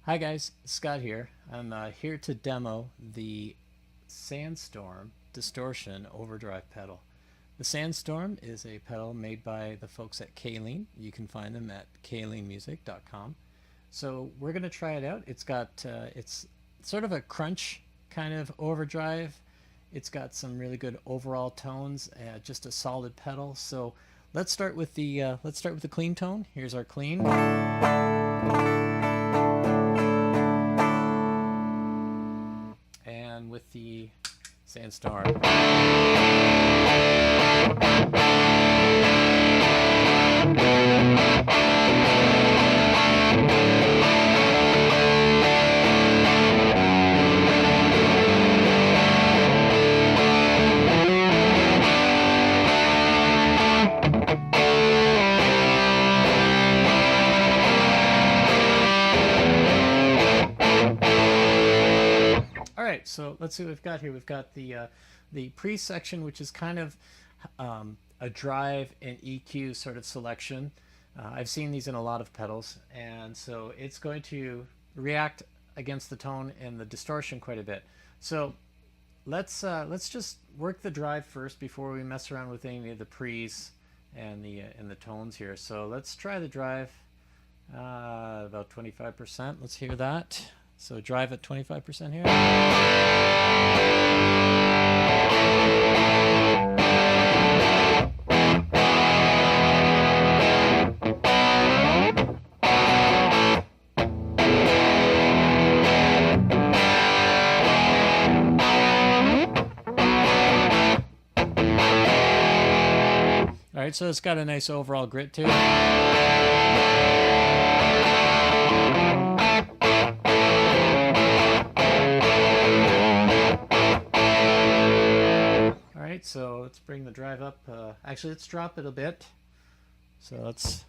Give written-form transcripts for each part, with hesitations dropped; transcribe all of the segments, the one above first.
Hi guys, Scott here. I'm here to demo the Sandstorm Distortion Overdrive pedal. The Sandstorm is a pedal made by the folks at Caline. You can find them at calinemusic.com. So we're going to try it out. It's sort of a crunch kind of overdrive. It's got some really good overall tones, just a solid pedal. So let's start with the clean tone. Here's our clean. And with the Sandstorm. Alright, so let's see what we've got here. We've got the pre-section, which is kind of a drive and EQ sort of selection. I've seen these in a lot of pedals, and so it's going to react against the tone and the distortion quite a bit. So let's just work the drive first before we mess around with any of the pre's and the tones here. So let's try the drive about 25%. Let's hear that. So drive at 25% here. All right, so it's got a nice overall grit to it. So let's bring the drive up. Actually, let's drop it a bit. So let's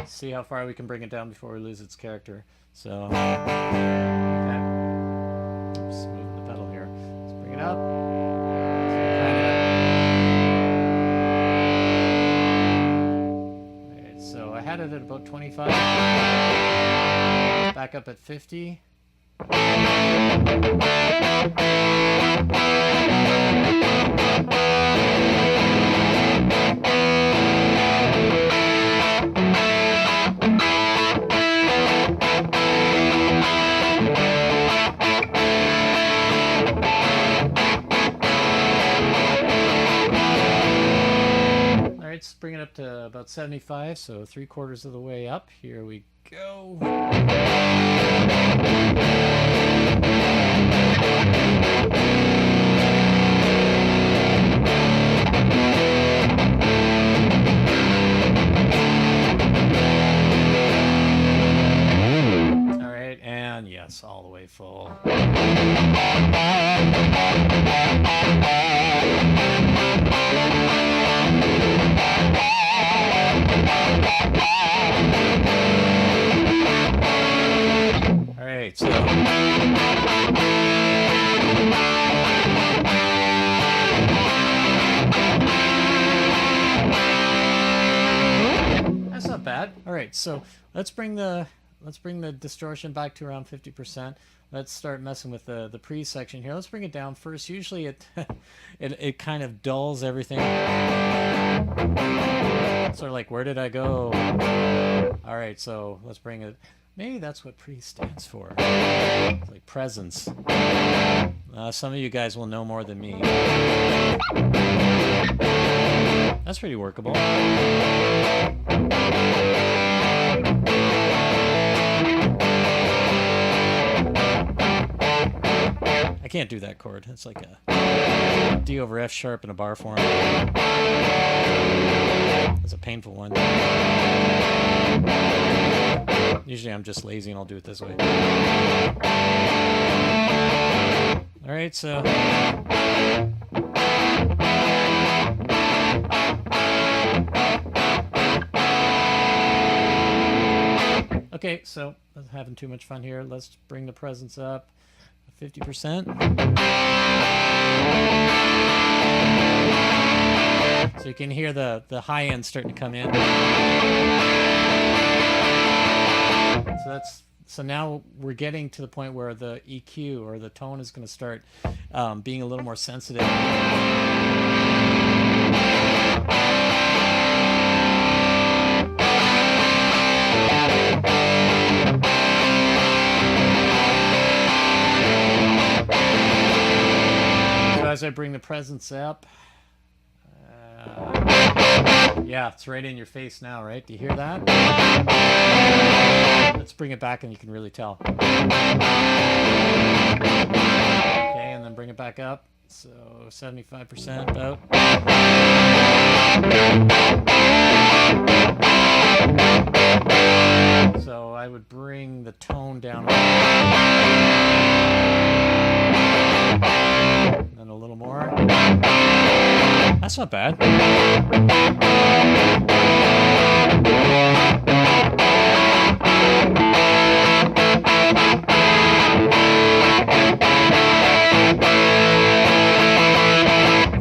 see how far we can bring it down before we lose its character. So, okay. Oops, moving the pedal here. Let's bring it up. Alright, so I had it at about 25. Back up at 50. Alright, let's bring it up to about 75, so 3/4 of the way up. Here we go. Alright, and yes, all the way full. Alright, so that's not bad. Alright, so let's bring the distortion back to around 50%. Let's start messing with the pre-section here. Let's bring it down first. Usually it it kind of dulls everything. Sort of like, where did I go? Alright, so let's bring it. Maybe that's what pre stands for. It's like presence. Some of you guys will know more than me. That's pretty workable. I can't do that chord. It's like a D over F sharp in a bar form. It's a painful one. Usually I'm just lazy and I'll do it this way. Alright, so okay, so I'm having too much fun here. Let's bring the presence up 50%. So you can hear the high end starting to come in. So now we're getting to the point where the EQ or the tone is going to start being a little more sensitive. So as I bring the presence up, yeah, it's right in your face now, right? Do you hear that? Let's bring it back and you can really tell. Okay, and then bring it back up. So 75% about. So I would bring the tone down. And then a little more. That's not bad.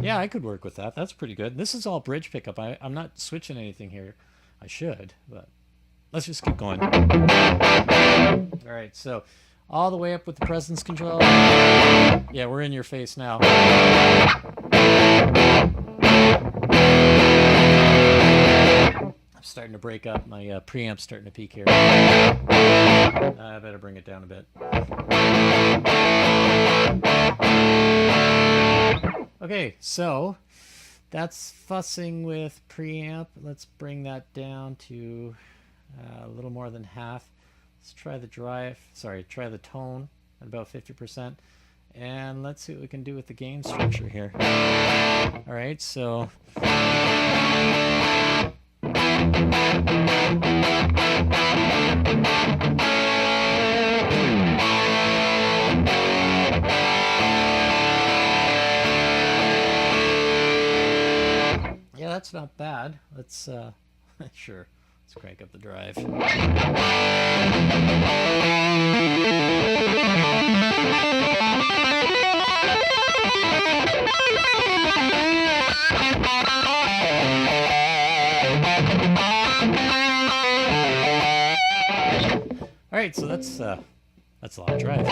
Yeah, I could work with that. That's pretty good. This is all bridge pickup. I'm not switching anything here. I should, but let's just keep going. All right, so all the way up with the presence control. Yeah, we're in your face now. I'm starting to break up. My preamp's starting to peak here. I better bring it down a bit. Okay, so that's fussing with preamp. Let's bring that down to a little more than half. Let's try the try the tone at about 50%. And let's see what we can do with the gain structure here. All right, so yeah, that's not bad. Let's sure. Let's crank up the drive. All right, so that's a lot of drive.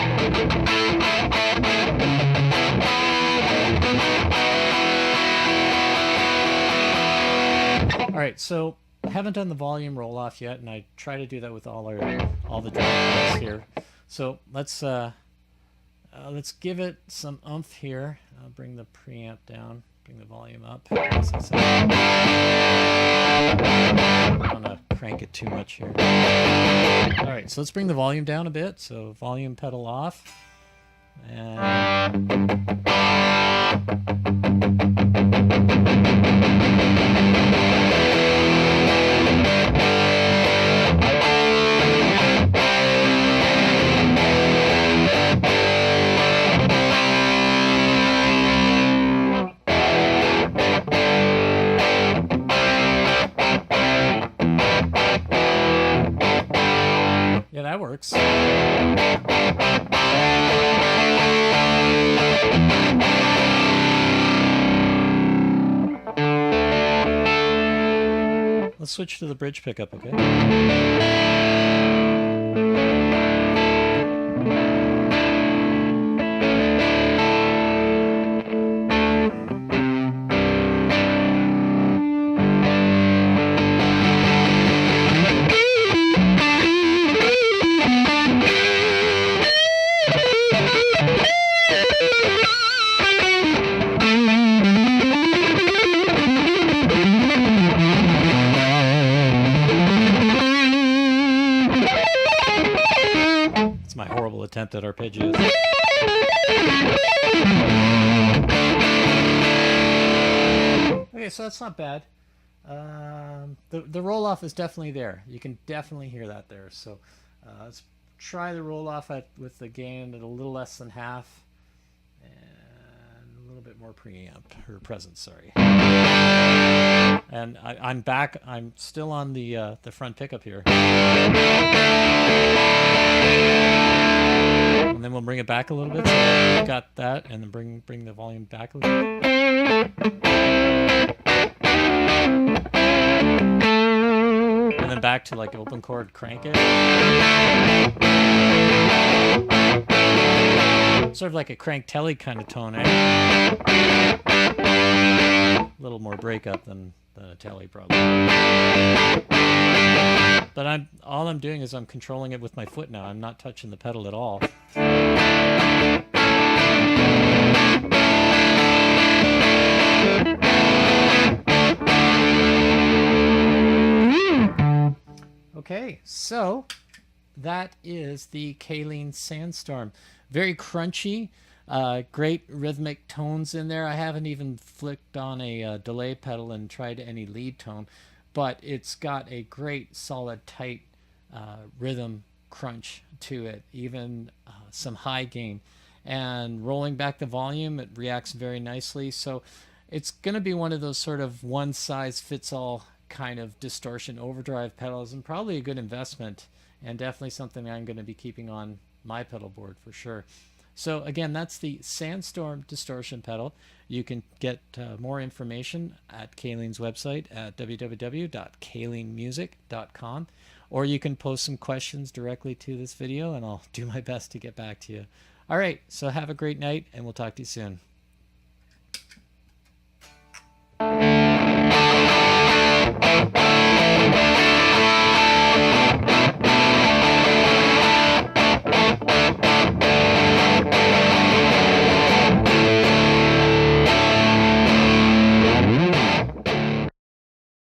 All right, so I haven't done the volume roll off yet, and I try to do that with all the drive here. So let's give it some oomph here. I'll bring the preamp down, bring the volume up. I don't want to crank it too much here. All right, so let's bring the volume down a bit. So volume pedal off. And yeah, that works. Let's switch to the bridge pickup, okay? Attempt at arpeggios. Okay, so that's not bad. The roll off is definitely there. You can definitely hear that there. So let's try the roll off with the gain at a little less than half and a little bit more preamp or presence. Sorry. And I'm back. I'm still on the front pickup here. And then we'll bring it back a little bit. So we've got that, and then bring the volume back a little bit. And then back to like open chord, crank it. Sort of like a crank telly kind of tone, eh? A little more breakup than a telly probably. But all I'm doing is I'm controlling it with my foot now. I'm not touching the pedal at all. Okay, so that is the Caline Sandstorm. Very crunchy, great rhythmic tones in there. I haven't even flicked on a delay pedal and tried any lead tone, but it's got a great solid tight rhythm crunch to it, even some high gain. And rolling back the volume, it reacts very nicely. So it's going to be one of those sort of one size fits all kind of distortion overdrive pedals, and probably a good investment, and definitely something I'm going to be keeping on my pedal board for sure. So again, that's the Sandstorm distortion pedal. You can get more information at Caline's website at www.calinemusic.com, or you can post some questions directly to this video and I'll do my best to get back to you. All right, so have a great night and we'll talk to you soon.